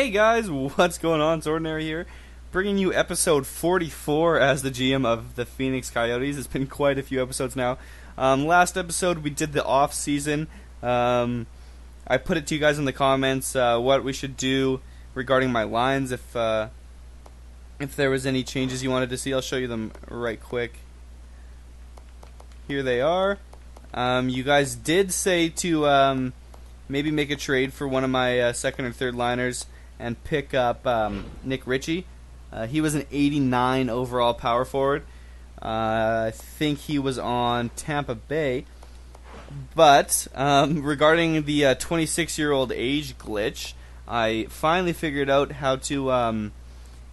Hey guys, what's going on? It's Ordinary here, bringing you episode 44 as the GM of the Phoenix Coyotes. It's been quite a few episodes now. Last episode we did the off season. I put it to you guys in the comments what we should do regarding my lines. If there was any changes you wanted to see, I'll show you them right quick. Here they are. You guys did say to maybe make a trade for one of my second or third liners and pick up Nick Ritchie. He was an 89 overall power forward. I think he was on Tampa Bay. But regarding the 26-year-old age glitch, I finally figured out how to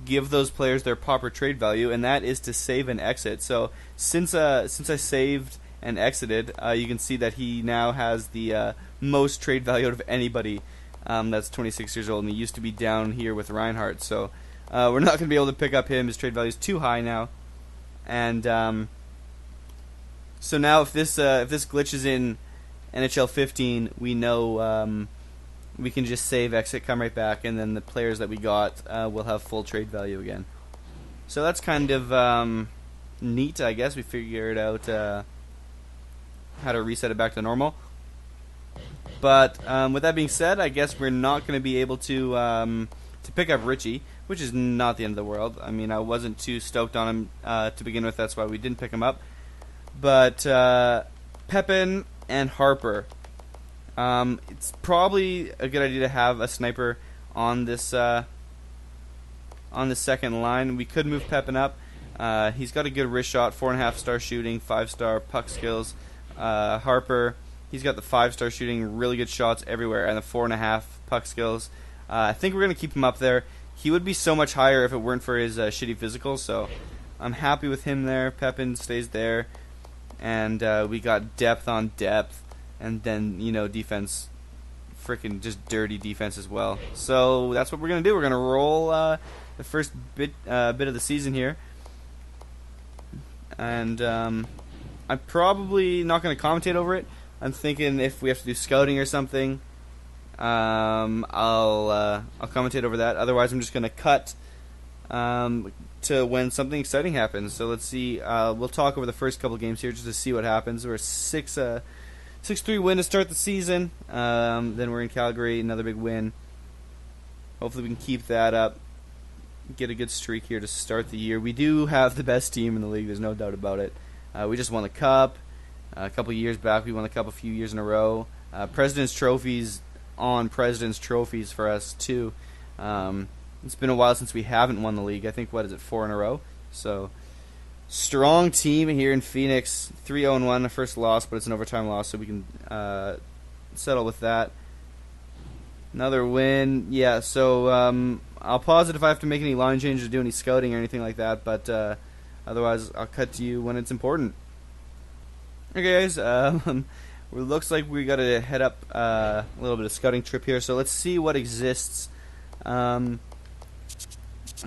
give those players their proper trade value, and that is to save and exit. So since I saved and exited, you can see that he now has the most trade value out of anybody that's 26 years old, and he used to be down here with Reinhardt. So we're not going to be able to pick up him. His trade value is too high now. And so now if this glitch is in NHL 15, we know we can just save, exit, come right back, and then the players that we got will have full trade value again. So that's kind of neat, I guess. We figured out how to reset it back to normal. But with that being said, I guess we're not going to be able to pick up Richie, which is not the end of the world. I mean, I wasn't too stoked on him to begin with. That's why we didn't pick him up. But Pepin and Harper. It's probably a good idea to have a sniper on this second line. We could move Pepin up. He's got a good wrist shot, 4.5-star shooting, 5-star puck skills. Harper, he's got the 5-star shooting, really good shots everywhere, and the 4.5 puck skills. I think we're going to keep him up there. He would be so much higher if it weren't for his shitty physicals, so I'm happy with him there. Pepin stays there, and we got depth on depth, and then, defense, freaking just dirty defense as well. So that's what we're going to do. We're going to roll the first bit of the season here, and I'm probably not going to commentate over it. I'm thinking if we have to do scouting or something, I'll commentate over that. Otherwise, I'm just going to cut to when something exciting happens. So let's see. We'll talk over the first couple games here just to see what happens. We're 6-3 win to start the season. Then we're in Calgary, another big win. Hopefully we can keep that up. Get a good streak here to start the year. We do have the best team in the league. There's no doubt about it. We just won the Cup. A couple years back, we won the Cup a few years in a row. President's Trophies on President's Trophies for us, too. It's been a while since we haven't won the league. I think, 4 in a row? So, strong team here in Phoenix. 3-0-1, the first loss, but it's an overtime loss, so we can settle with that. Another win. Yeah, so I'll pause it if I have to make any line changes or do any scouting or anything like that, but otherwise I'll cut to you when it's important. Okay, guys, it looks like we got to head up a little bit of scouting trip here, so let's see what exists.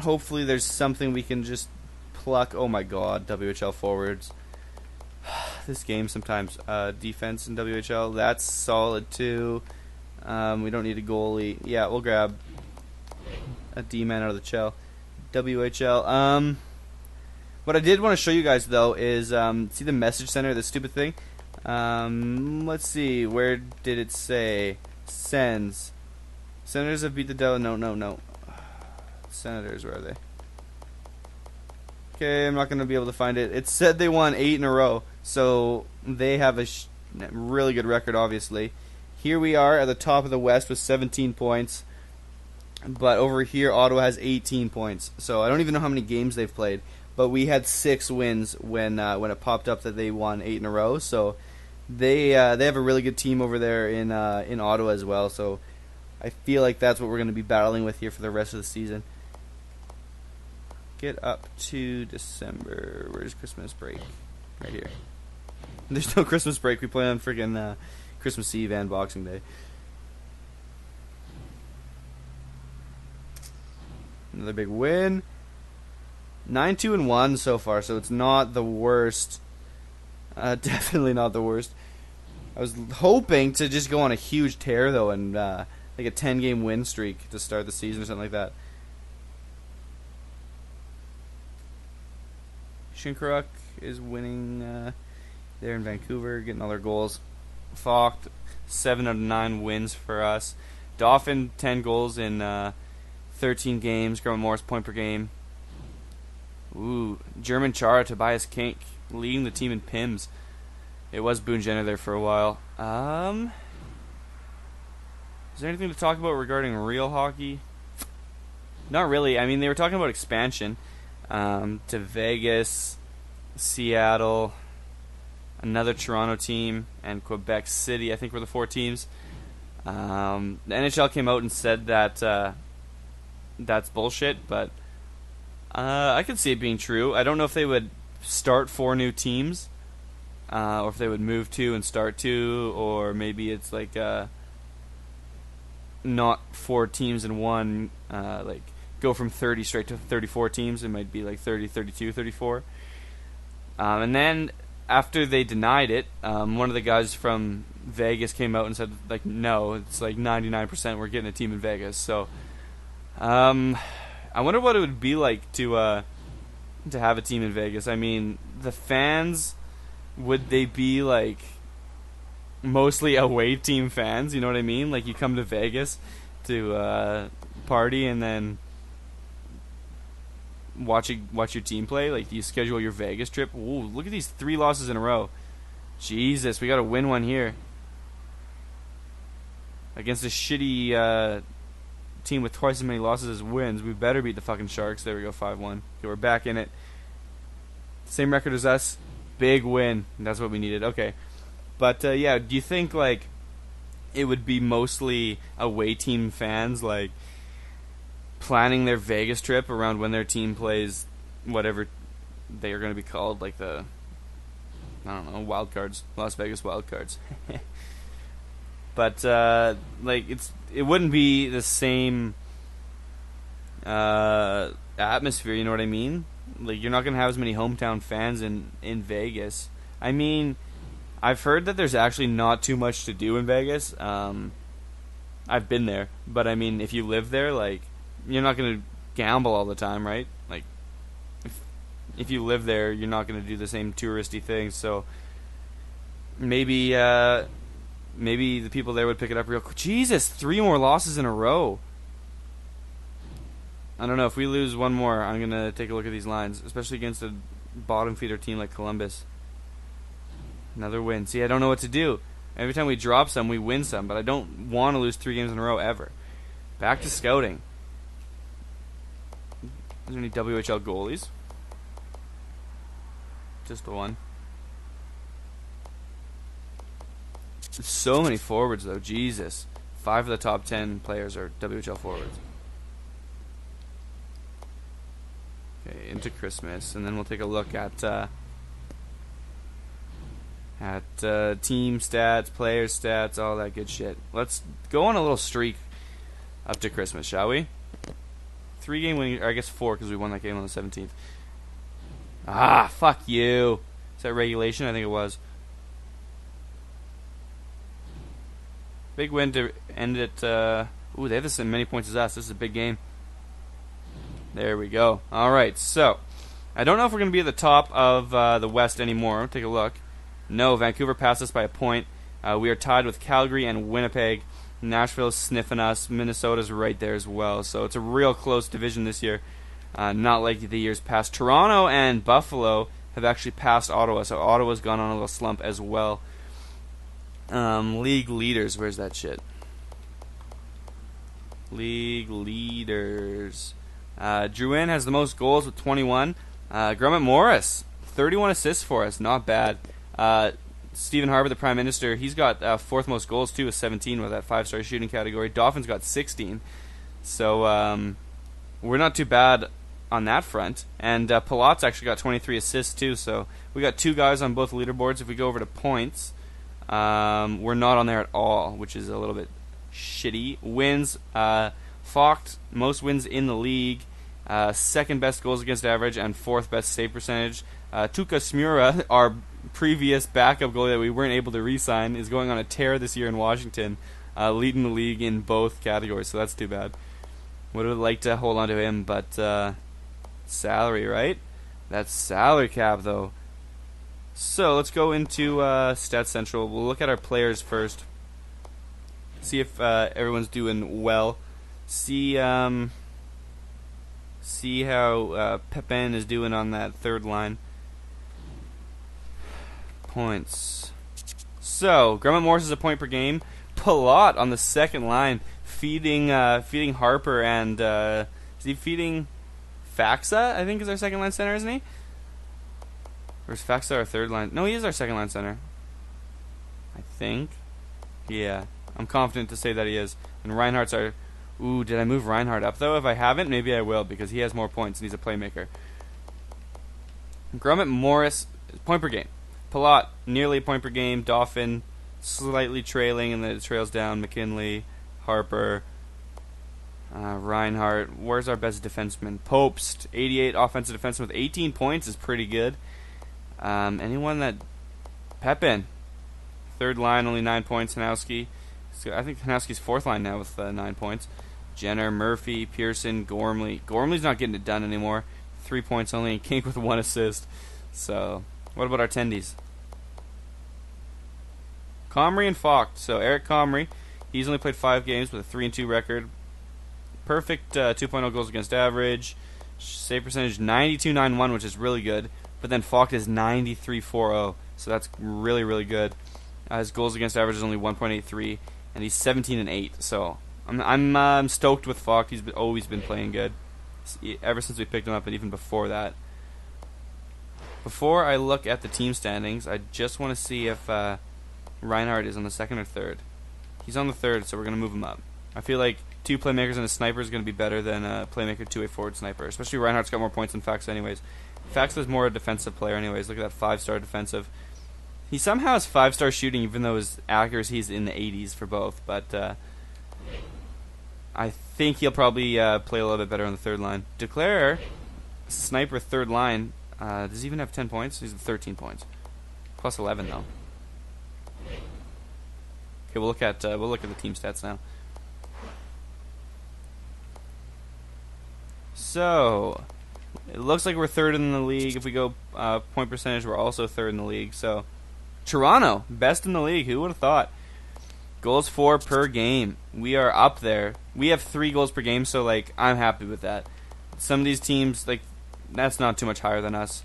Hopefully there's something we can just pluck. Oh my god, WHL forwards. This game sometimes. Defense in WHL, that's solid too. We don't need a goalie. Yeah, we'll grab a D-man out of the WHL. What I did want to show you guys, though, is see the message center, this stupid thing? Let's see. Where did it say? Sends. Senators have beat the Devils. No. Senators, where are they? Okay, I'm not going to be able to find it. It said they won 8 in a row, so they have a really good record, obviously. Here we are at the top of the West with 17 points. But over here, Ottawa has 18 points. So I don't even know how many games they've played. But we had 6 wins when it popped up that they won 8 in a row. So they have a really good team over there in Ottawa as well. So I feel like that's what we're going to be battling with here for the rest of the season. Get up to December. Where's Christmas break? Right here. There's no Christmas break. We play on freaking Christmas Eve and Boxing Day. Another big win. 9-2-1 so far, so it's not the worst. Definitely not the worst. I was hoping to just go on a huge tear, though, and like a 10-game win streak to start the season or something like that. Shinkaruk is winning there in Vancouver, getting all their goals. Falk, 7 out of 9 wins for us. Dauphin, 10 goals in 13 games. Grumman Morris, point per game. Ooh, German Chara, Tobias Kink, leading the team in PIMS. It was Boone Jenner there for a while. Is there anything to talk about regarding real hockey? Not really. I mean, they were talking about expansion to Vegas, Seattle, another Toronto team, and Quebec City, I think, were the 4 teams. The NHL came out and said that that's bullshit, but I could see it being true. I don't know if they would start 4 new teams, or if they would move 2 and start 2, or maybe it's like not 4 teams in one, like go from 30 straight to 34 teams. It might be like 30, 32, 34. And then after they denied it, one of the guys from Vegas came out and said, like, no, it's like 99% we're getting a team in Vegas. So I wonder what it would be like to have a team in Vegas. I mean, the fans, would they be like mostly away team fans? You know what I mean? Like, you come to Vegas to party and then watch your team play. Like, do you schedule your Vegas trip? Ooh, look at these 3 losses in a row. Jesus, we got to win one here against a shitty team with twice as many losses as wins. We better beat the fucking Sharks. There we go, 5-1. Okay, we're back in it. Same record as us. Big win. That's what we needed. Okay. But, yeah, do you think, like, it would be mostly away team fans, like, planning their Vegas trip around when their team plays whatever they are going to be called, like the, I don't know, Wild Cards, Las Vegas Wild Cards. But, like, it wouldn't be the same atmosphere, you know what I mean? Like, you're not going to have as many hometown fans in Vegas. I mean, I've heard that there's actually not too much to do in Vegas. I've been there, but I mean, if you live there, like, you're not going to gamble all the time, right? Like, if you live there, you're not going to do the same touristy things. So maybe the people there would pick it up real quick. Jesus, 3 more losses in a row. I don't know. If we lose one more, I'm going to take a look at these lines, especially against a bottom feeder team like Columbus. Another win. See, I don't know what to do. Every time we drop some, we win some, but I don't want to lose 3 games in a row ever. Back to scouting. Is there any WHL goalies? Just the one. So many forwards, though. Jesus. 5 of the top 10 players are WHL forwards. Okay, into Christmas, and then we'll take a look at team stats, player stats, all that good shit. Let's go on a little streak up to Christmas, shall we? 3-game winning, or I guess 4, because we won that game on the 17th. Ah, fuck you. Is that regulation? I think it was. Big win to end it. Ooh, they have the same many points as us. This is a big game. There we go. All right, so I don't know if we're going to be at the top of the West anymore. Take a look. No, Vancouver passed us by a point. We are tied with Calgary and Winnipeg. Nashville's sniffing us. Minnesota's right there as well. So it's a real close division this year. Not like the years past. Toronto and Buffalo have actually passed Ottawa. So Ottawa's gone on a little slump as well. League leaders. Where's that shit? League leaders. Drouin has the most goals with 21. Grumman Morris, 31 assists for us. Not bad. Stephen Harper, the Prime Minister, he's got 4th most goals too with 17 with that 5-star shooting category. Dolphins got 16. So we're not too bad on that front. And Palat's actually got 23 assists too. So we got 2 guys on both leaderboards. If we go over to points, we're not on there at all, which is a little bit shitty. Wins, Focht, most wins in the league. 2nd best goals against average and 4th best save percentage. Tuukka Smura, our previous backup goalie that we weren't able to re-sign, is going on a tear this year in Washington. leading the league in both categories, so that's too bad. Would have liked to hold on to him, but salary, right? That's salary cap, though. So let's go into Stats Central. We'll look at our players first. See if everyone's doing well. See how Pepin is doing on that third line. Points. So Grummet Morris is a point per game. Palat on the second line, feeding Harper and is he feeding Faxa? I think is our second line center, isn't he? Or is Faxa our third line? No, he is our second line center. I think. Yeah, I'm confident to say that he is. And Reinhardt's our... Ooh, did I move Reinhardt up, though? If I haven't, maybe I will, because he has more points and he's a playmaker. Grummet Morris, point per game. Palat, nearly a point per game. Dauphin, slightly trailing, and then it trails down. McKinley, Harper, Reinhardt. Where's our best defenseman? Popst, 88 offensive defenseman with 18 points is pretty good. Anyone that... Pepin, third line, only 9 points. Hanowski. So I think Hanowski's fourth line now with 9 points. Jenner, Murphy, Pearson, Gormley. Gormley's not getting it done anymore. 3 points only, and Kink with 1 assist. So, what about our tendies? Comrie and Falk. So, Eric Comrie, he's only played 5 games with a 3-2 record. Perfect 2.0 goals against average. Save percentage 92.91, which is really good. But then Falk is 93.40, so that's really, really good. His goals against average is only 1.83, and he's 17-8. So I'm stoked with Falk. He's always been playing good ever since we picked him up, and even before that. Before I look at the team standings, I just want to see if Reinhardt is on the second or third. He's on the third, so we're going to move him up. I feel like 2 playmakers and a sniper is going to be better than a playmaker 2-way forward sniper. Especially Reinhardt's got more points than Faxa anyways. Faxa's more a defensive player anyways. Look at that 5-star defensive. He somehow has 5-star shooting, even though his accuracy is in the 80s for both. But I think he'll probably play a little bit better on the third line. Declare, sniper third line. Does he even have 10 points? He's at 13 points, plus 11 though. Okay, we'll look at the team stats now. So it looks like we're third in the league. If we go point percentage, we're also third in the league. So Toronto, best in the league. Who would have thought? Goals for per game. We are up there. We have 3 goals per game, so like I'm happy with that. Some of these teams, like, that's not too much higher than us.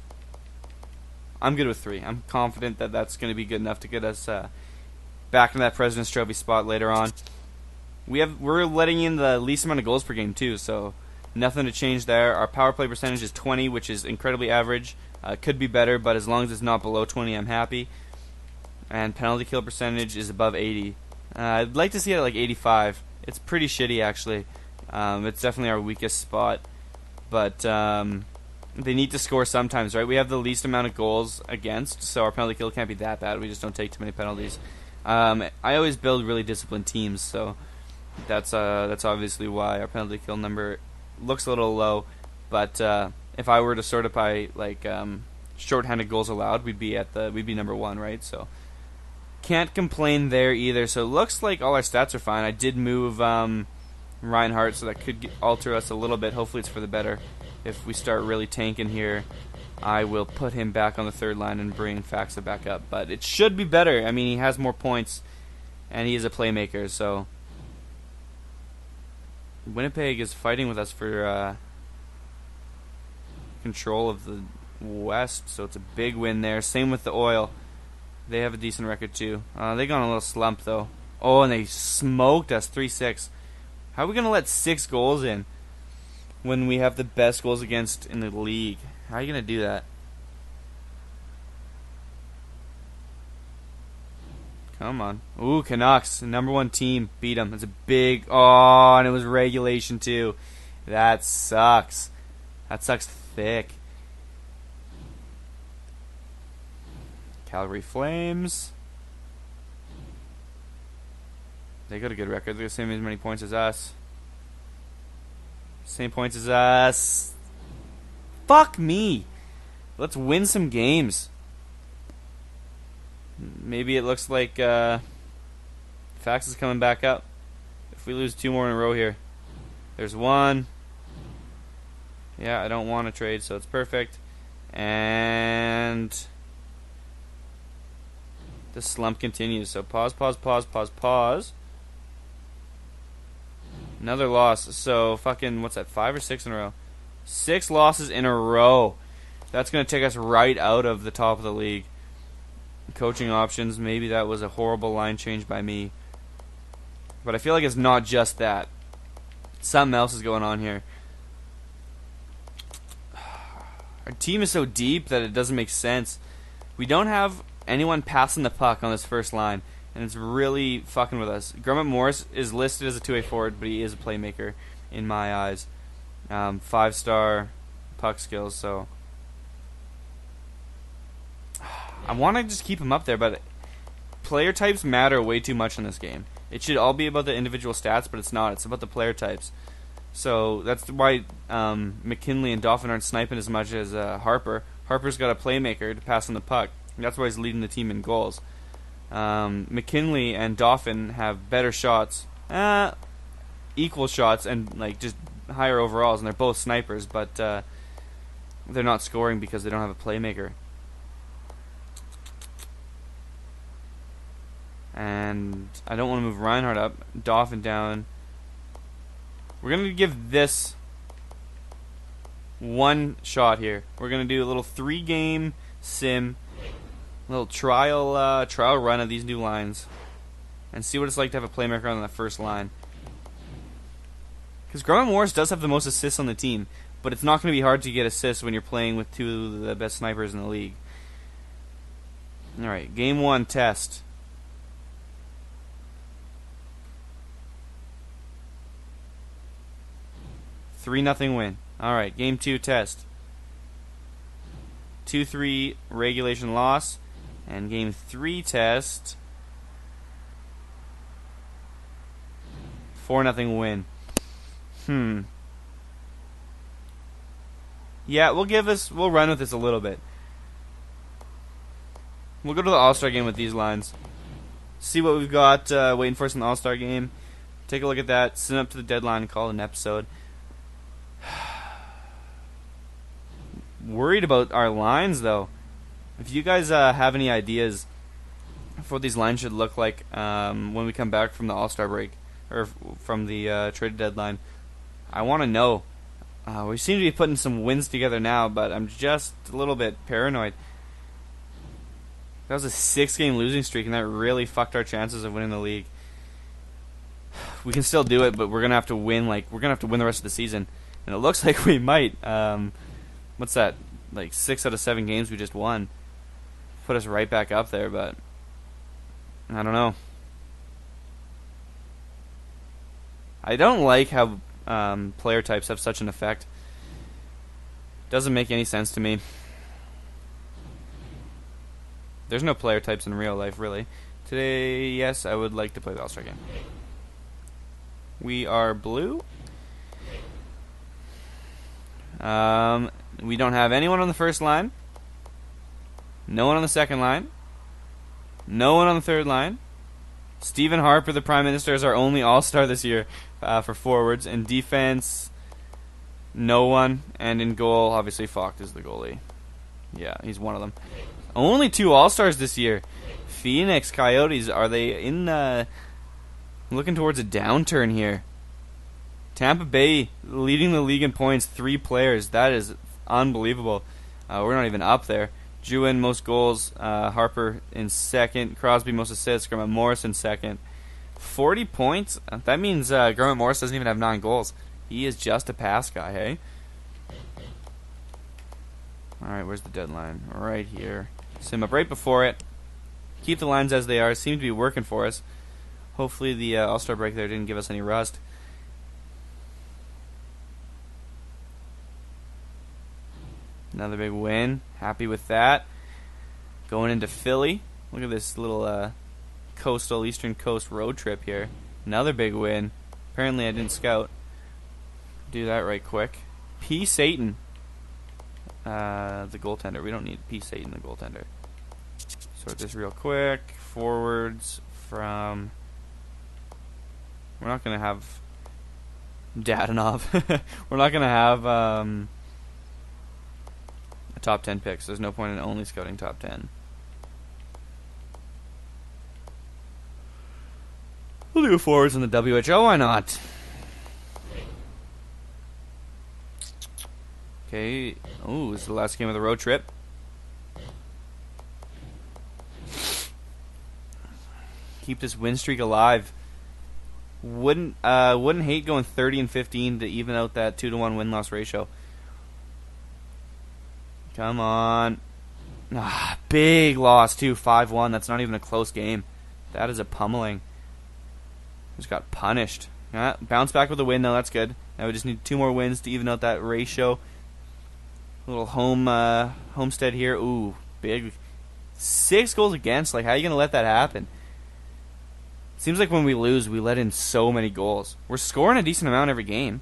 I'm good with 3. I'm confident that that's going to be good enough to get us back in that President's Trophy spot later on. We're letting in the least amount of goals per game too, so nothing to change there. Our power play percentage is 20, which is incredibly average. Could be better, but as long as it's not below 20, I'm happy. And penalty kill percentage is above 80. I'd like to see it at like 85. It's pretty shitty, actually. It's definitely our weakest spot. But they need to score sometimes, right? We have the least amount of goals against, so our penalty kill can't be that bad. We just don't take too many penalties. I always build really disciplined teams, so that's obviously why our penalty kill number looks a little low. But if I were to sort it by like shorthanded goals allowed, we'd be number 1, right? So can't complain there either. So it looks like all our stats are fine. I did move Reinhardt, so that could alter us a little bit. Hopefully it's for the better. If we start really tanking here, I will put him back on the third line and bring Faxa back up. But it should be better. I mean, he has more points, and he is a playmaker. So Winnipeg is fighting with us for control of the West, so it's a big win there. Same with the Oil. They have a decent record too. They got on a little slump though. Oh, and they smoked us 3-6. How are we gonna let 6 goals in when we have the best goals against in the league? How are you gonna do that? Come on. Ooh, Canucks, number 1 team, beat them. It's a big... Oh, and it was regulation too. That sucks. That sucks thick. Calgary Flames. They got a good record. They got the same as many points as us. Same points as us. Fuck me. Let's win some games. Maybe it looks like Fax is coming back up. If we lose 2 more in a row here. There's 1. Yeah, I don't want to trade, so it's perfect. And the slump continues. So pause. Another loss. So fucking, what's that, 5 or 6 in a row? 6 losses in a row. That's going to take us right out of the top of the league. Coaching options, maybe that was a horrible line change by me. But I feel like it's not just that. Something else is going on here. Our team is so deep that it doesn't make sense. We don't have anyone passing the puck on this first line, and it's really fucking with us. Grummet Morris is listed as a 2-way forward, but he is a playmaker in my eyes. 5-star puck skills, so I want to just keep him up there, but player types matter way too much in this game. It should all be about the individual stats, but it's not. It's about the player types. So that's why McKinley and Dauphin aren't sniping as much as Harper. Harper's got a playmaker to pass on the puck. That's why he's leading the team in goals. McKinley and Dauphin have better shots, equal shots, and like just higher overalls, and they're both snipers, but they're not scoring because they don't have a playmaker. And I don't want to move Reinhardt up. Dauphin down. We're going to give this 1 shot here. We're going to do a little 3-game sim, a little trial run of these new lines, and see what it's like to have a playmaker on the first line. Because Grummet Morris does have the most assists on the team, but it's not going to be hard to get assists when you're playing with 2 of the best snipers in the league. Alright, game 1 test. 3-0 win. Alright, game 2 test. 2-3 regulation loss. And game 3 test. 4-0 win. Yeah, we'll run with this a little bit. We'll go to the All-Star game with these lines. See what we've got waiting for us in the All-Star game. Take a look at that. Send up to the deadline and call it an episode. Worried about our lines, though. If you guys have any ideas for what these lines should look like when we come back from the All-Star break, or from the trade deadline, I want to know. We seem to be putting some wins together now, but I'm just a little bit paranoid. That was a 6-game losing streak, and that really fucked our chances of winning the league. We can still do it, but we're gonna have to win. We're gonna have to win the rest of the season, and it looks like we might. What's that? Like 6 out of 7 games we just won. Put us right back up there, but I don't know. I don't like how player types have such an effect. Doesn't make any sense to me. There's no player types in real life, really. Today, yes, I would like to play the All-Star game. We are blue. We don't have anyone on the first line. No one on the second line. No one on the third line. Stephen Harper, the Prime Minister, is our only All-Star this year for forwards. In defense, no one. And in goal, obviously, Falk is the goalie. Yeah, he's one of them. Only 2 All-Stars this year. Phoenix Coyotes, are they in looking towards a downturn here? Tampa Bay leading the league in points, 3 players. That is unbelievable. We're not even up there. Jewin, most goals. Harper in second. Crosby, most assists. Grummet Morris in second. 40 points? That means Grummet Morris doesn't even have 9 goals. He is just a pass guy, hey? Alright, where's the deadline? Right here. Sim up right before it. Keep the lines as they are. Seem to be working for us. Hopefully the All-Star break there didn't give us any rust. Another big win. Happy with that. Going into Philly. Look at this little coastal Eastern Coast road trip here. Another big win. Apparently I didn't scout. Do that right quick. P. Satan. The goaltender. We don't need P. Satan, the goaltender. Sort this real quick. Forwards from We're not going to have Dadonov. We're not going to have a top 10 pick, so there's no point in only scouting top 10. We'll do forwards in the WHL, why not? Okay. Oh, this is the last game of the road trip. Keep this win streak alive. Wouldn't hate going 30-15 to even out that 2-to-1 win-loss ratio. Come on. Big loss too, 5-1. That's not even a close game. That is a pummeling. Just got punished. Bounce back with a win though, that's good. Now we just need 2 more wins to even out that ratio. A little homestead here. Ooh, big. 6 goals against. Like, how are you going to let that happen? Seems like when we lose, we let in so many goals. We're scoring a decent amount every game.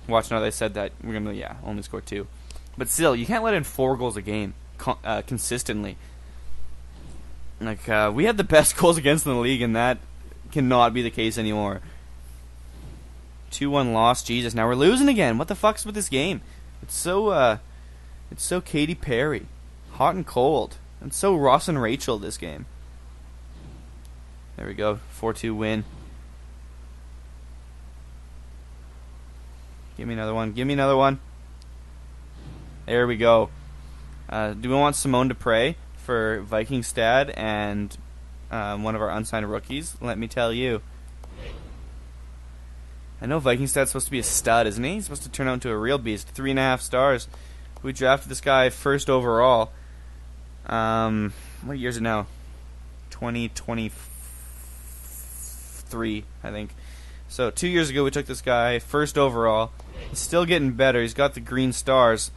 Watch now, they said that we're going to, only score 2. But still, you can't let in 4 goals a game consistently. Like, we had the best goals against in the league, and that cannot be the case anymore. 2-1 loss. Jesus, now we're losing again. What the fuck's with this game? It's so Katy Perry. Hot and cold. And so Ross and Rachel this game. There we go. 4-2 win. Give me another one. Give me another one. There we go. Do we want Simone Dupre for Vikingstad and one of our unsigned rookies? Let me tell you. I know Vikingstad's supposed to be a stud, isn't he? He's supposed to turn out into a real beast. 3.5 stars. We drafted this guy first overall. What year is it now? 2023, I think. So 2 years ago we took this guy first overall. He's still getting better. He's got the green stars.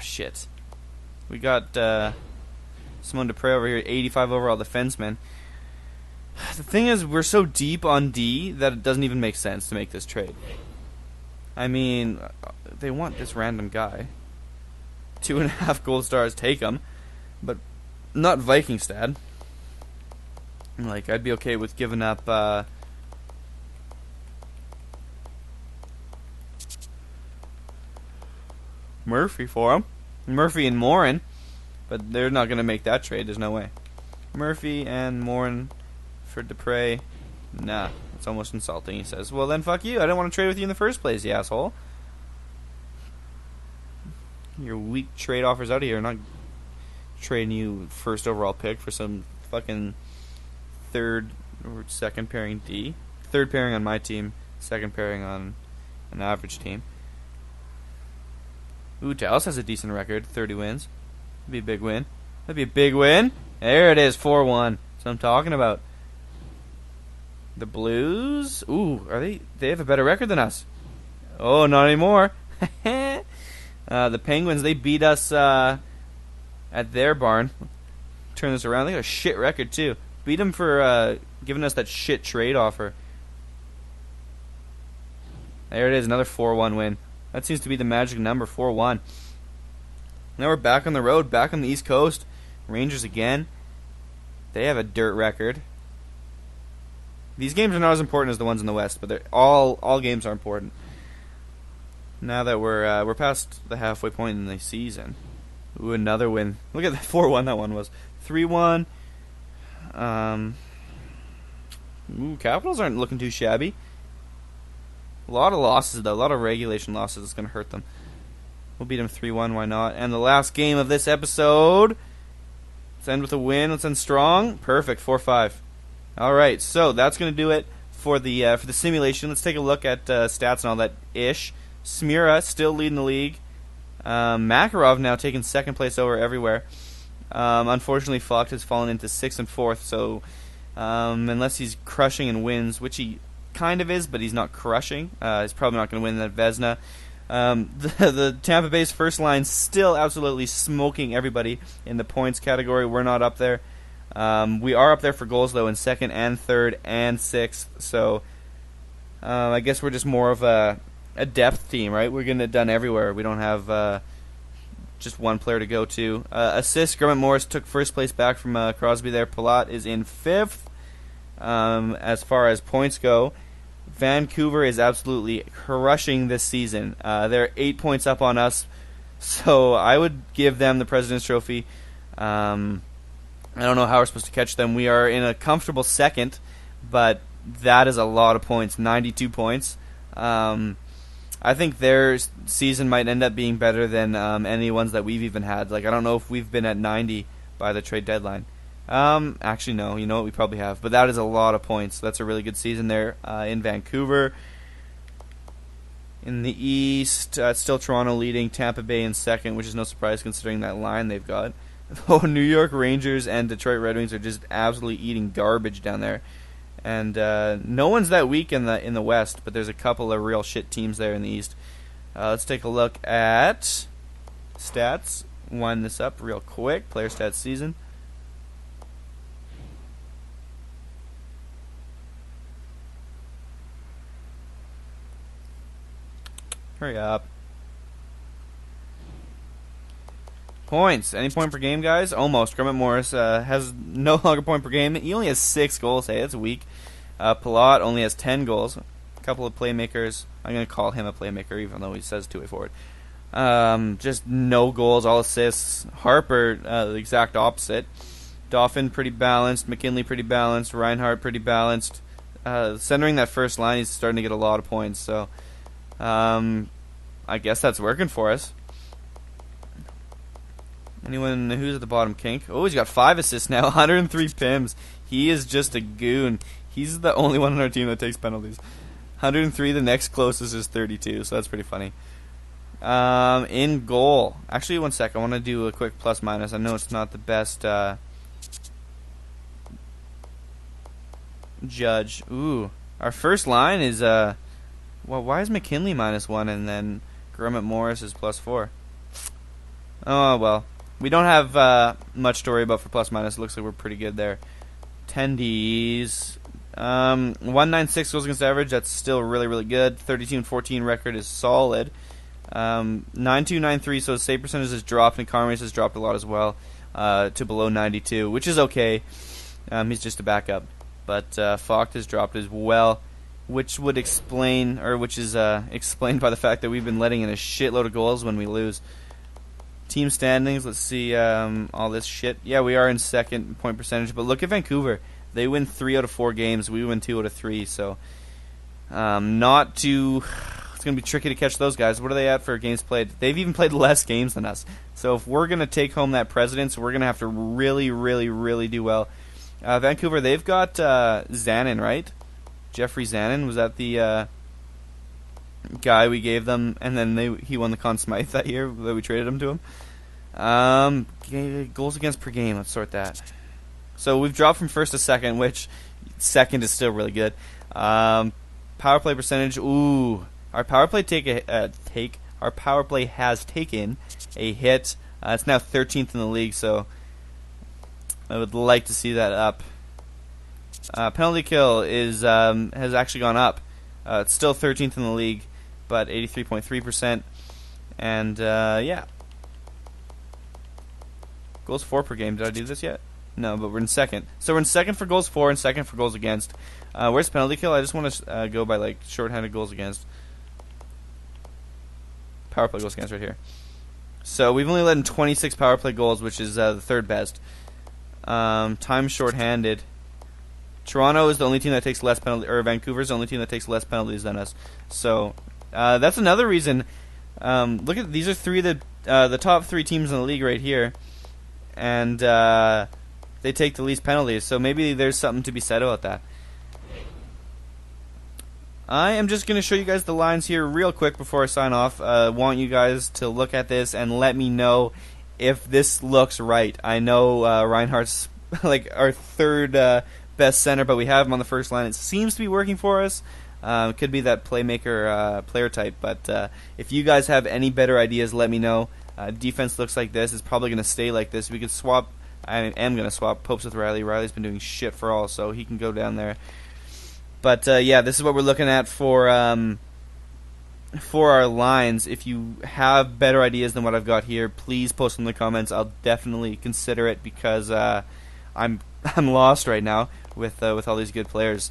Shit. We got Simone Dupre over here, 85 overall defenseman. The thing is, we're so deep on D that it doesn't even make sense to make this trade. I mean, they want this random guy. 2.5 gold stars, take him. But not Vikingstad. Like, I'd be okay with giving up Murphy for him. Murphy and Morin. But they're not going to make that trade, there's no way. Murphy and Morin for Dupre. Nah, it's almost insulting, he says. Well, then fuck you. I didn't want to trade with you in the first place, you asshole. Your weak trade offers out of here. Not trading you first overall pick for some fucking third or second pairing D. Third pairing on my team, second pairing on an average team. Ooh, Dallas has a decent record, 30 wins. That'd be a big win. That'd be a big win. There it is, 4-1. That's what I'm talking about. The Blues, ooh, they have a better record than us. Oh, not anymore. The Penguins, they beat us at their barn. Turn this around. They got a shit record, too. Beat them for giving us that shit trade offer. There it is, another 4-1 win. That seems to be the magic number, 4-1. Now we're back on the road, back on the East Coast. Rangers again. They have a dirt record. These games are not as important as the ones in the West, but all games are important. Now that we're past the halfway point in the season. Ooh, another win. Look at the 4-1 that one was. 3-1. Capitals aren't looking too shabby. A lot of losses, though. A lot of regulation losses. It's going to hurt them. We'll beat them 3-1, why not? And the last game of this episode. Let's end with a win. Let's end strong. Perfect, 4-5. All right, so that's going to do it for the simulation. Let's take a look at stats and all that ish. Smira still leading the league. Makarov now taking second place over everywhere. Unfortunately, Falk has fallen into 6th and 4th. So unless he's crushing and wins, which he kind of is, but he's not crushing, he's probably not going to win that Vezina. The Tampa Bay's first line still absolutely smoking everybody in the points category. We're not up there. We are up there for goals, though, in 2nd and 3rd and 6th. So I guess we're just more of a depth team, right? We're getting it done everywhere. We don't have just one player to go to. Assists, Grumman Morris took first place back from Crosby there. Palat is in 5th. as far as points go. Vancouver is absolutely crushing this season. They're 8 points up on us, so I would give them the President's Trophy. I don't know how we're supposed to catch them. We are in a comfortable second, but that is a lot of points, 92 points. I think their season might end up being better than any ones that we've even had. Like, I don't know if we've been at 90 by the trade deadline. Actually, no. You know what? We probably have. But that is a lot of points. That's a really good season there in Vancouver. In the East, it's still Toronto leading, Tampa Bay in second, which is no surprise considering that line they've got. Oh, New York Rangers and Detroit Red Wings are just absolutely eating garbage down there. And no one's that weak in the West, but there's a couple of real shit teams there in the East. Let's take a look at stats. Wind this up real quick. Player stats season. Hurry up. Points. Any point per game, guys? Almost. Grummet Morris has no longer point per game. He only has 6 goals. Hey, that's weak. Palat only has 10 goals. A couple of playmakers. I'm going to call him a playmaker, even though he says two-way forward. Just no goals, all assists. Harper, the exact opposite. Dauphin, pretty balanced. McKinley, pretty balanced. Reinhardt, pretty balanced. Centering that first line, he's starting to get a lot of points. So, I guess that's working for us. Anyone who's at the bottom, Kink? Oh, he's got 5 assists now, 103 PIMs. He is just a goon. He's the only one on our team that takes penalties. 103, the next closest is 32, so that's pretty funny. In goal. Actually, one sec. I want to do a quick plus-minus. I know it's not the best judge. Ooh. Our first line is... well, why is McKinley -1 and then Grummet Morris is +4? Oh, well. We don't have much to worry about for plus-minus. It looks like we're pretty good there. Tendies. 196 goals against average. That's still really, really good. 32-14 record is solid. 92-93, so his save percentage has dropped, and Conrace has dropped a lot as well to below 92, which is okay. He's just a backup. But Focht has dropped as well, which would explain, or which is explained by the fact that we've been letting in a shitload of goals when we lose. Team standings, let's see all this shit. Yeah, we are in second point percentage, but look at Vancouver. They win 3 out of 4 games. We win 2 out of 3, so not too... It's going to be tricky to catch those guys. What are they at for games played? They've even played less games than us. So if we're going to take home that Presidents, we're going to have to really, really, really do well. Vancouver, they've got Zanin, right? Jeffrey Zanin, was that the guy we gave them, and then he won the Conn Smythe that year that we traded him to him. Goals against per game, let's sort that. So we've dropped from first to second, which second is still really good. Power play percentage, ooh, our power play our power play has taken a hit. It's now 13th in the league, so I would like to see that up. Penalty kill is has actually gone up. It's still 13th in the league, but 83.3%. And yeah, goals for per game. Did I do this yet? No, but we're in second. So we're in second for goals for and second for goals against. Where's penalty kill? I just want to go by like shorthanded goals against. Power play goals against right here. So we've only let in 26 power play goals, which is the third best. Time shorthanded. Toronto is the only team that takes less penalties, or Vancouver is the only team that takes less penalties than us. So that's another reason. Look at these are the top 3 teams in the league right here, and they take the least penalties. So maybe there's something to be said about that. I am just going to show you guys the lines here real quick before I sign off. Want you guys to look at this and let me know if this looks right. I know Reinhardt's like our third best center, but we have him on the first line. It seems to be working for us. Could be that playmaker player type, but if you guys have any better ideas, let me know. Defense looks like this. It's probably going to stay like this. We could swap. I am going to swap Popes with Riley. Riley's been doing shit for all, so he can go down there. But yeah, this is what we're looking at for our lines. If you have better ideas than what I've got here, please post them in the comments. I'll definitely consider it because I'm I'm lost right now with all these good players.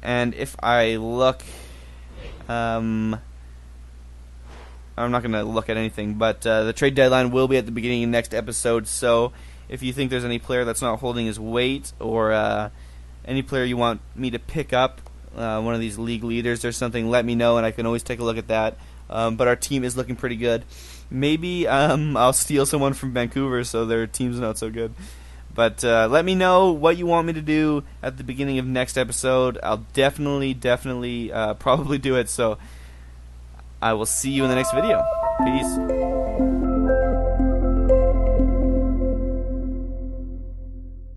And if I look, I'm not going to look at anything, but the trade deadline will be at the beginning of next episode. So if you think there's any player that's not holding his weight, or any player you want me to pick up, one of these league leaders or something, let me know, and I can always take a look at that. But our team is looking pretty good. Maybe I'll steal someone from Vancouver so their team's not so good. But let me know what you want me to do at the beginning of next episode. I'll definitely probably do it. So I will see you in the next video. Peace.